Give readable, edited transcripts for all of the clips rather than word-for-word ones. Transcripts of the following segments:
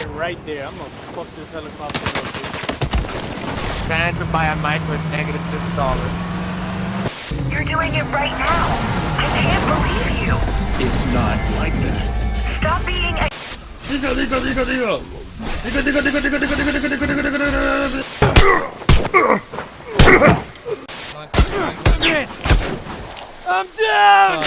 Right there, I'm gonna fuck this helicopter up, dude. Trying to buy a mic with negative $6. You're doing it right now. I can't believe you. It's not like that. Stop being a... I'm down!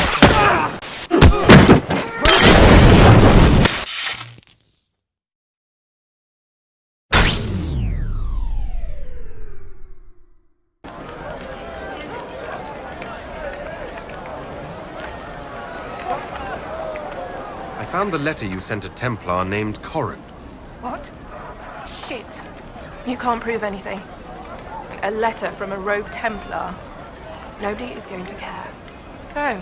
I found the letter you sent a Templar named Corrin. What? Shit. You can't prove anything. A letter from a rogue Templar. Nobody is going to care. So,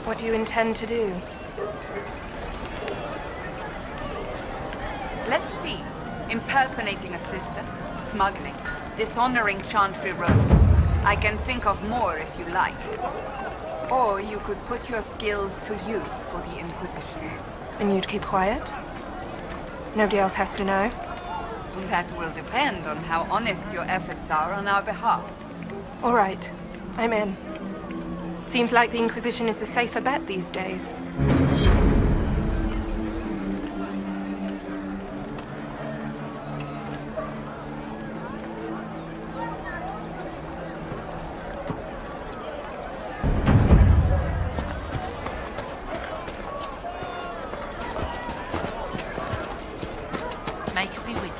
what do you intend to do? Let's see. Impersonating a sister, smuggling, dishonoring Chantry robes. I can think of more if you like. Or you could put your skills to use for the Inquisition. And you'd keep quiet? Nobody else has to know? That will depend on how honest your efforts are on our behalf. All right. I'm in. Seems like the Inquisition is the safer bet these days. Mage be with you.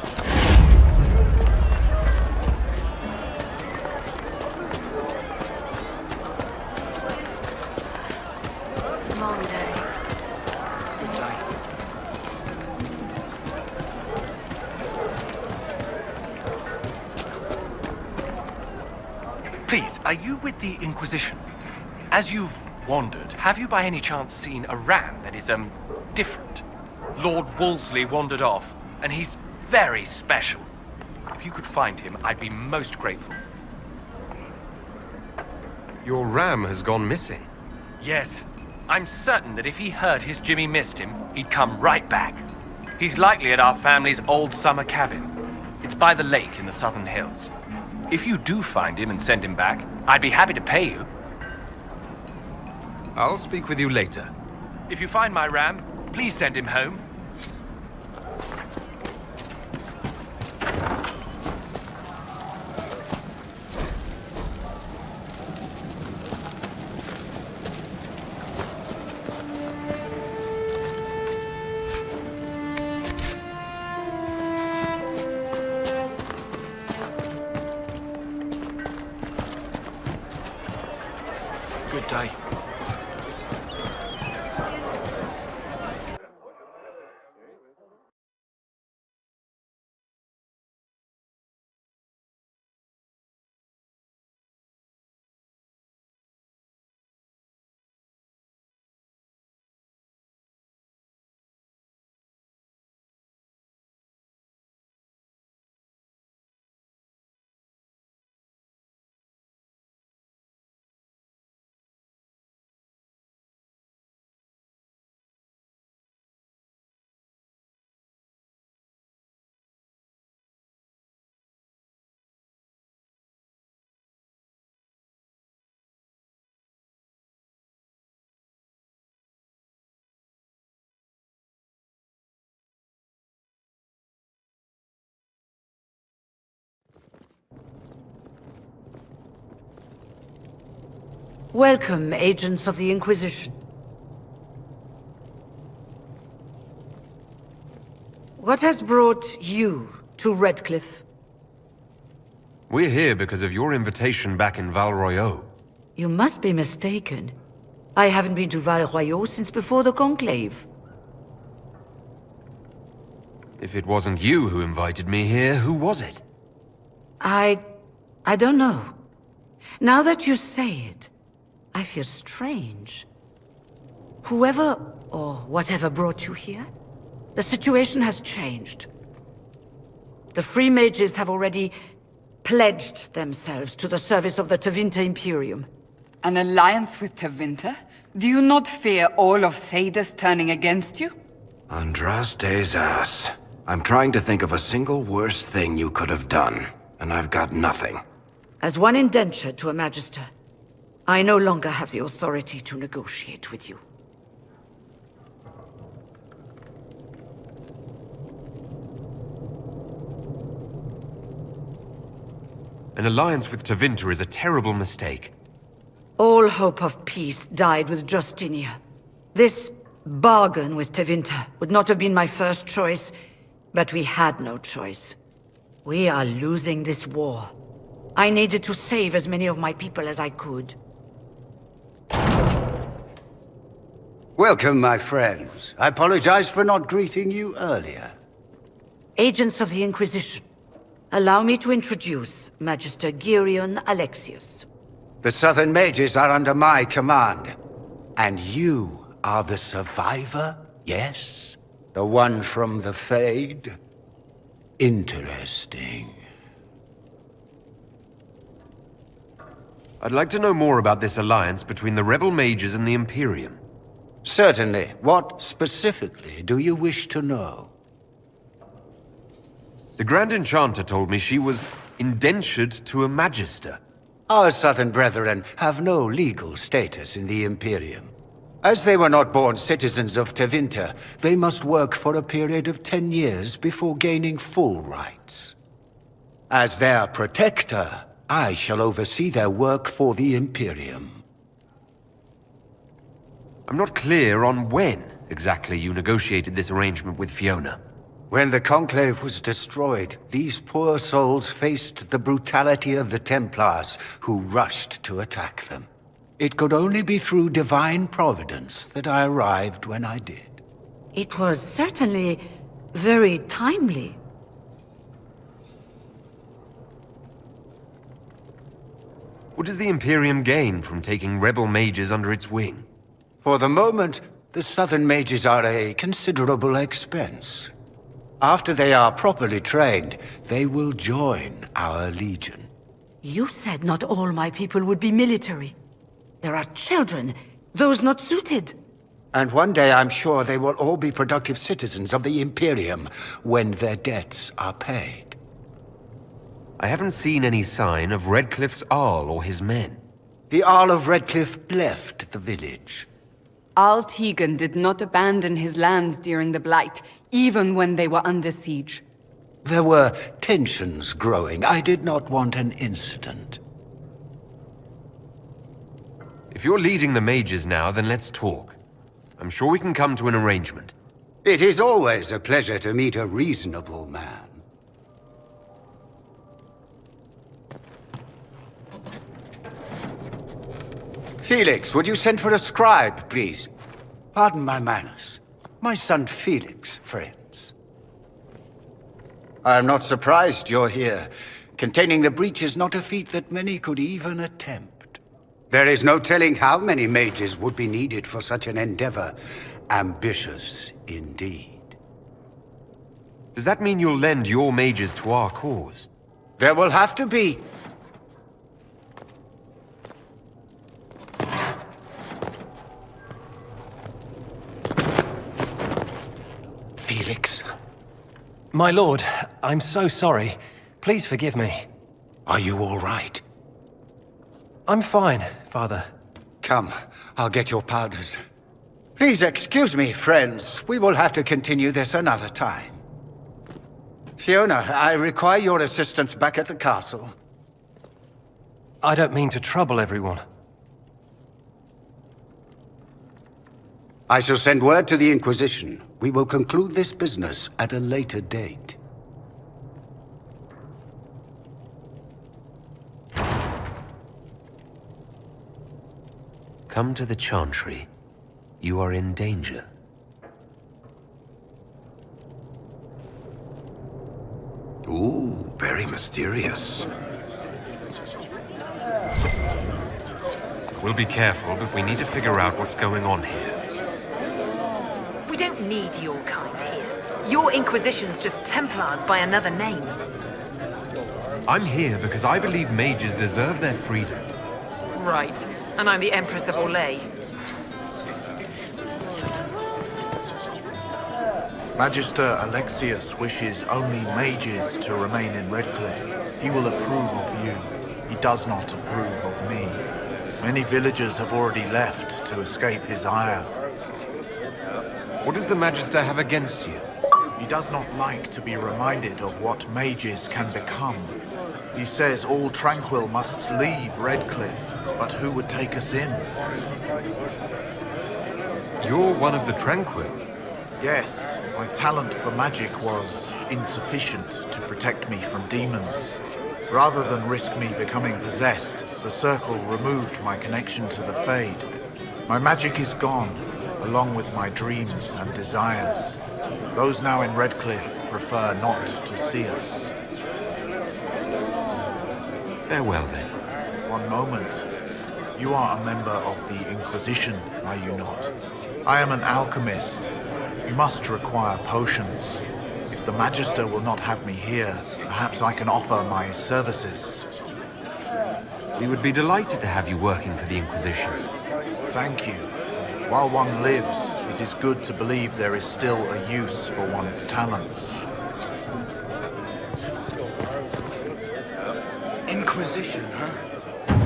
Long day. Good day. Please, are you with the Inquisition? As you've wandered, have you by any chance seen a ram that is, different? Lord Wolseley wandered off, and he's very special. If you could find him, I'd be most grateful. Your ram has gone missing. Yes, I'm certain that if he heard his Jimmy missed him, he'd come right back. He's likely at our family's old summer cabin. It's by the lake in the southern hills. If you do find him and send him back, I'd be happy to pay you. I'll speak with you later. If you find my ram, please send him home. Good day. Welcome, agents of the Inquisition. What has brought you to Redcliffe? We're here because of your invitation back in Val Royeaux. You must be mistaken. I haven't been to Val Royeaux since before the Conclave. If it wasn't you who invited me here, who was it? I don't know. Now that you say it, I feel strange. Whoever or whatever brought you here, the situation has changed. The Free Mages have already pledged themselves to the service of the Tevinter Imperium. An alliance with Tevinter? Do you not fear all of Thedas turning against you? Andraste's ass. I'm trying to think of a single worse thing you could have done, and I've got nothing. As one indentured to a Magister, I no longer have the authority to negotiate with you. An alliance with Tevinter is a terrible mistake. All hope of peace died with Justinia. This bargain with Tevinter would not have been my first choice, but we had no choice. We are losing this war. I needed to save as many of my people as I could. Welcome, my friends. I apologize for not greeting you earlier. Agents of the Inquisition, allow me to introduce Magister Girion Alexius. The Southern Mages are under my command. And you are the survivor, yes? The one from the Fade? Interesting. I'd like to know more about this alliance between the rebel mages and the Imperium. Certainly. What specifically do you wish to know? The Grand Enchanter told me she was indentured to a Magister. Our Southern Brethren have no legal status in the Imperium. As they were not born citizens of Tevinter, they must work for a period of 10 years before gaining full rights. As their protector, I shall oversee their work for the Imperium. I'm not clear on when exactly you negotiated this arrangement with Fiona. When the Conclave was destroyed, these poor souls faced the brutality of the Templars, who rushed to attack them. It could only be through divine providence that I arrived when I did. It was certainly very timely. What does the Imperium gain from taking rebel mages under its wing? For the moment, the Southern Mages are a considerable expense. After they are properly trained, they will join our Legion. You said not all my people would be military. There are children, those not suited. And one day I'm sure they will all be productive citizens of the Imperium when their debts are paid. I haven't seen any sign of Redcliffe's Arl or his men. The Arl of Redcliffe left the village. Al Tegan did not abandon his lands during the Blight, even when they were under siege. There were tensions growing. I did not want an incident. If you're leading the mages now, then let's talk. I'm sure we can come to an arrangement. It is always a pleasure to meet a reasonable man. Felix, would you send for a scribe, please? Pardon my manners. My son Felix, friends. I am not surprised you're here. Containing the breach is not a feat that many could even attempt. There is no telling how many mages would be needed for such an endeavor. Ambitious, indeed. Does that mean you'll lend your mages to our cause? There will have to be. Felix. My lord, I'm so sorry. Please forgive me. Are you all right? I'm fine, Father. Come, I'll get your powders. Please excuse me, friends. We will have to continue this another time. Fiona, I require your assistance back at the castle. I don't mean to trouble everyone. I shall send word to the Inquisition. We will conclude this business at a later date. Come to the Chantry. You are in danger. Ooh, very mysterious. We'll be careful, but we need to figure out what's going on here. We don't need your kind here. Your Inquisition's just Templars by another name. I'm here because I believe mages deserve their freedom. Right. And I'm the Empress of Orlais. Magister Alexius wishes only mages to remain in Redcliffe. He will approve of you. He does not approve of me. Many villagers have already left to escape his ire. What does the Magister have against you? He does not like to be reminded of what mages can become. He says all Tranquil must leave Redcliffe, but who would take us in? You're one of the Tranquil? Yes, my talent for magic was insufficient to protect me from demons. Rather than risk me becoming possessed, the Circle removed my connection to the Fade. My magic is gone, along with my dreams and desires. Those now in Redcliffe prefer not to see us. Farewell, then. One moment. You are a member of the Inquisition, are you not? I am an alchemist. You must require potions. If the Magister will not have me here, perhaps I can offer my services. We would be delighted to have you working for the Inquisition. Thank you. While one lives, it is good to believe there is still a use for one's talents. Inquisition, huh?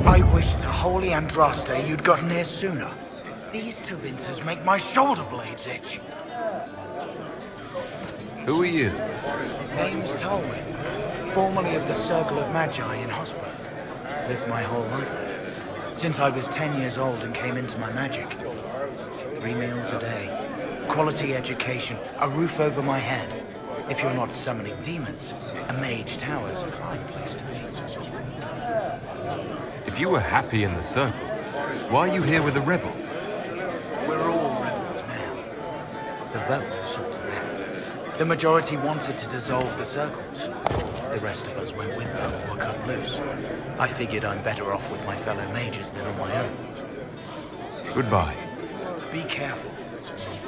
I wish to holy Andraste you'd gotten here sooner. These Tevinters make my shoulder blades itch. Who are you? Name's Tolwyn, formerly of the Circle of Magi in Hosberg. Lived my whole life there, since I was 10 years old and came into my magic. 3 meals a day, quality education, a roof over my head. If you're not summoning demons, a mage tower's a fine place to be. If you were happy in the Circle, why are you here with the rebels? We're all rebels now. The vote saw to that. The majority wanted to dissolve the circles. The rest of us went with them or were cut loose. I figured I'm better off with my fellow mages than on my own. Goodbye. Be careful.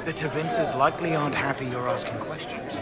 The Tevinters likely aren't happy you're asking questions.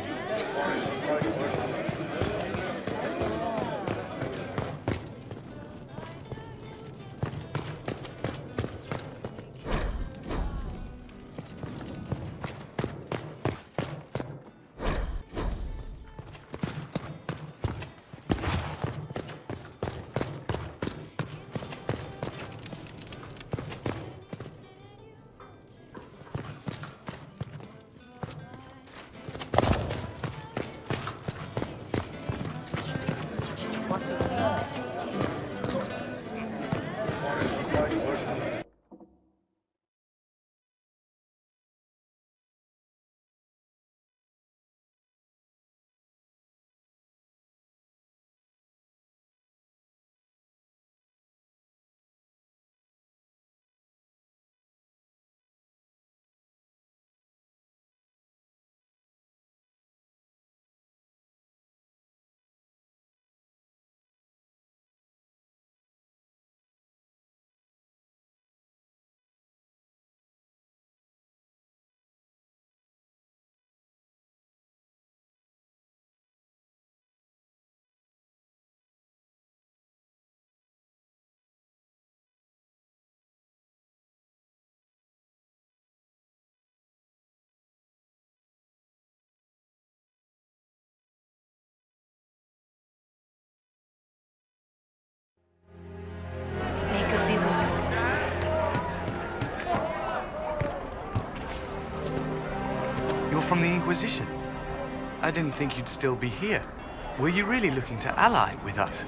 From the Inquisition. I didn't think you'd still be here. Were you really looking to ally with us?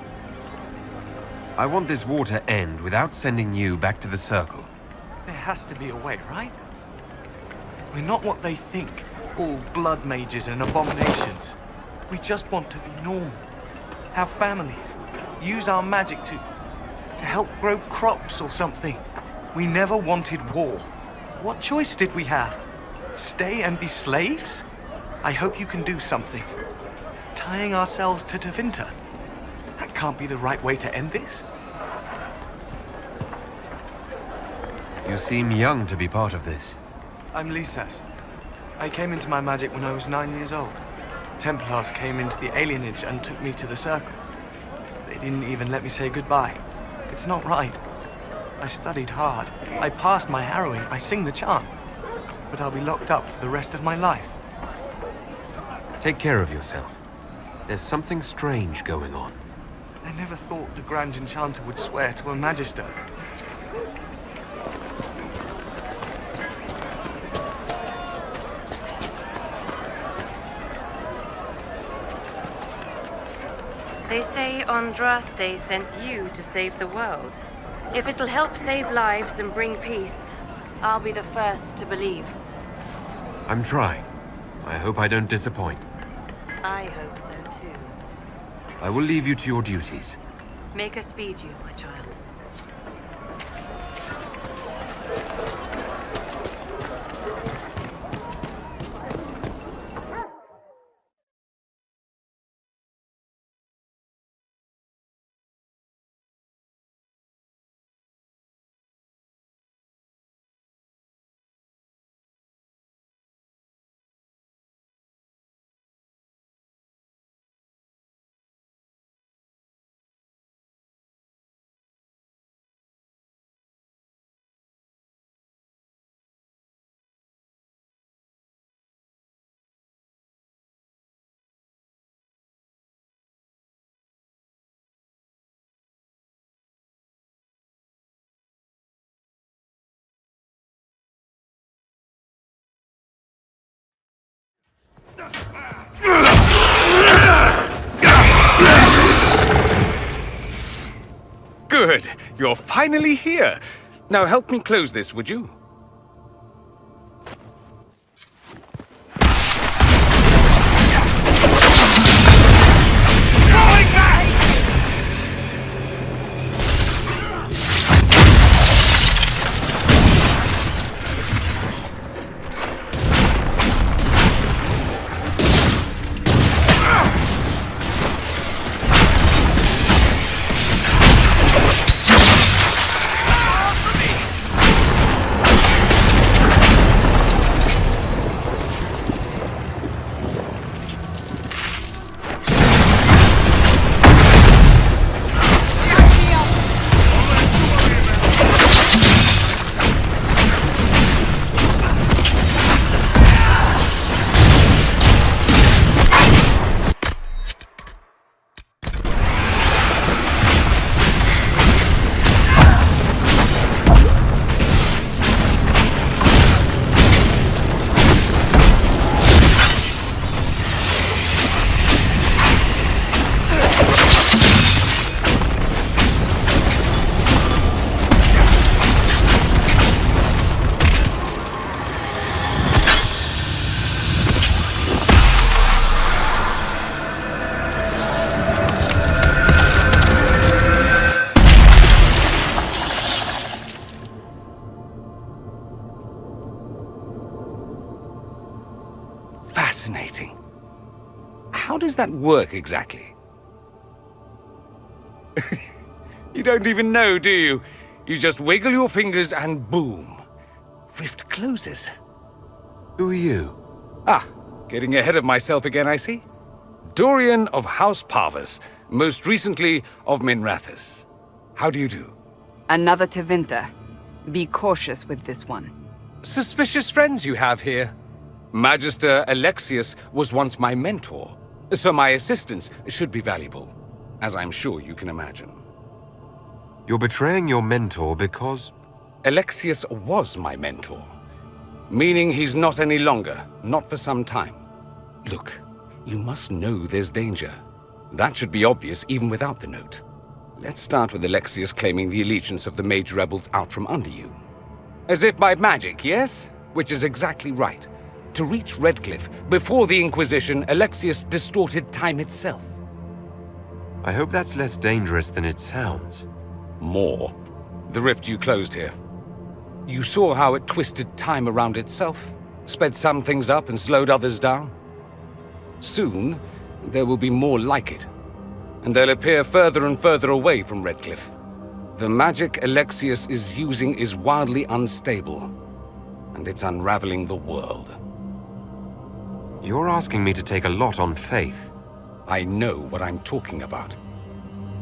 I want this war to end without sending you back to the Circle. There has to be a way, right? We're not what they think, all blood mages and abominations. We just want to be normal, have families, use our magic to help grow crops or something. We never wanted war. What choice did we have? Stay and be slaves? I hope you can do something. Tying ourselves to Tevinter. That can't be the right way to end this. You seem young to be part of this. I'm Lisas. I came into my magic when I was 9 years old. Templars came into the alienage and took me to the Circle. They didn't even let me say goodbye. It's not right. I studied hard. I passed my harrowing. I sing the chant. But I'll be locked up for the rest of my life. Take care of yourself. There's something strange going on. I never thought the Grand Enchanter would swear to a Magister. They say Andraste sent you to save the world. If it'll help save lives and bring peace, I'll be the first to believe. I'm trying. I hope I don't disappoint. I hope so too. I will leave you to your duties. Make us speed you, my child. Good. You're finally here. Now help me close this, would you? Fascinating. How does that work exactly? You don't even know, do you? You just wiggle your fingers and boom. Rift closes. Who are you? Ah, getting ahead of myself again, I see. Dorian of House Parvus, most recently of Minrathous. How do you do? Another Tevinter. Be cautious with this one. Suspicious friends you have here. Magister Alexius was once my mentor, so my assistance should be valuable, as I'm sure you can imagine. You're betraying your mentor because... Alexius was my mentor, meaning he's not any longer, not for some time. Look, you must know there's danger. That should be obvious even without the note. Let's start with Alexius claiming the allegiance of the Mage rebels out from under you. As if by magic, yes? Which is exactly right. To reach Redcliffe, before the Inquisition, Alexius distorted time itself. I hope that's less dangerous than it sounds. More. The rift you closed here. You saw how it twisted time around itself, sped some things up and slowed others down. Soon, there will be more like it, and they'll appear further and further away from Redcliffe. The magic Alexius is using is wildly unstable, and it's unraveling the world. You're asking me to take a lot on faith. I know what I'm talking about.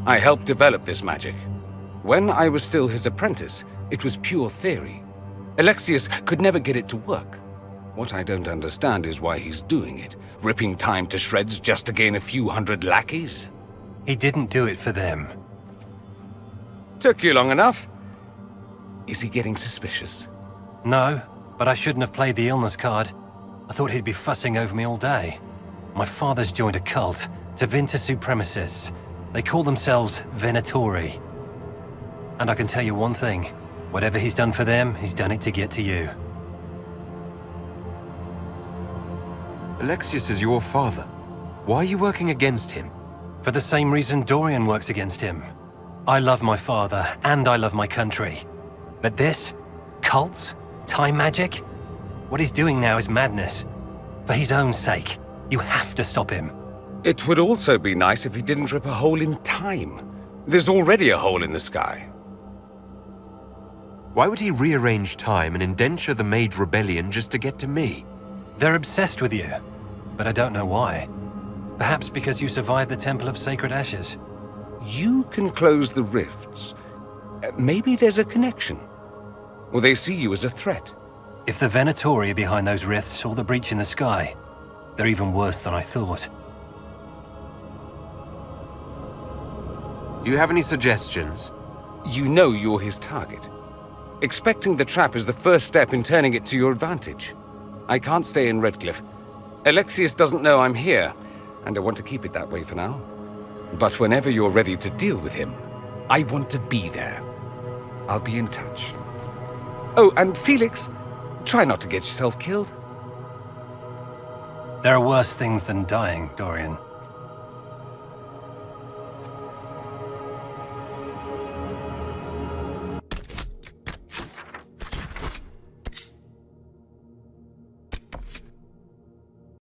I helped develop this magic. When I was still his apprentice, it was pure theory. Alexius could never get it to work. What I don't understand is why he's doing it. Ripping time to shreds just to gain a few hundred lackeys? He didn't do it for them. Took you long enough. Is he getting suspicious? No, but I shouldn't have played the illness card. I thought he'd be fussing over me all day. My father's joined a cult, Tevinter Supremacists. They call themselves Venatori. And I can tell you one thing. Whatever he's done for them, he's done it to get to you. Alexius is your father. Why are you working against him? For the same reason Dorian works against him. I love my father, and I love my country. But this? Cults? Time magic? What he's doing now is madness. For his own sake, you have to stop him. It would also be nice if he didn't rip a hole in time. There's already a hole in the sky. Why would he rearrange time and indenture the Mage Rebellion just to get to me? They're obsessed with you, but I don't know why. Perhaps because you survived the Temple of Sacred Ashes. You can close the rifts. Maybe there's a connection. Or they see you as a threat. If the Venatori are behind those rifts or the breach in the sky, they're even worse than I thought. Do you have any suggestions? You know you're his target. Expecting the trap is the first step in turning it to your advantage. I can't stay in Redcliffe. Alexius doesn't know I'm here, and I want to keep it that way for now. But whenever you're ready to deal with him, I want to be there. I'll be in touch. Oh, and Felix, try not to get yourself killed. There are worse things than dying, Dorian.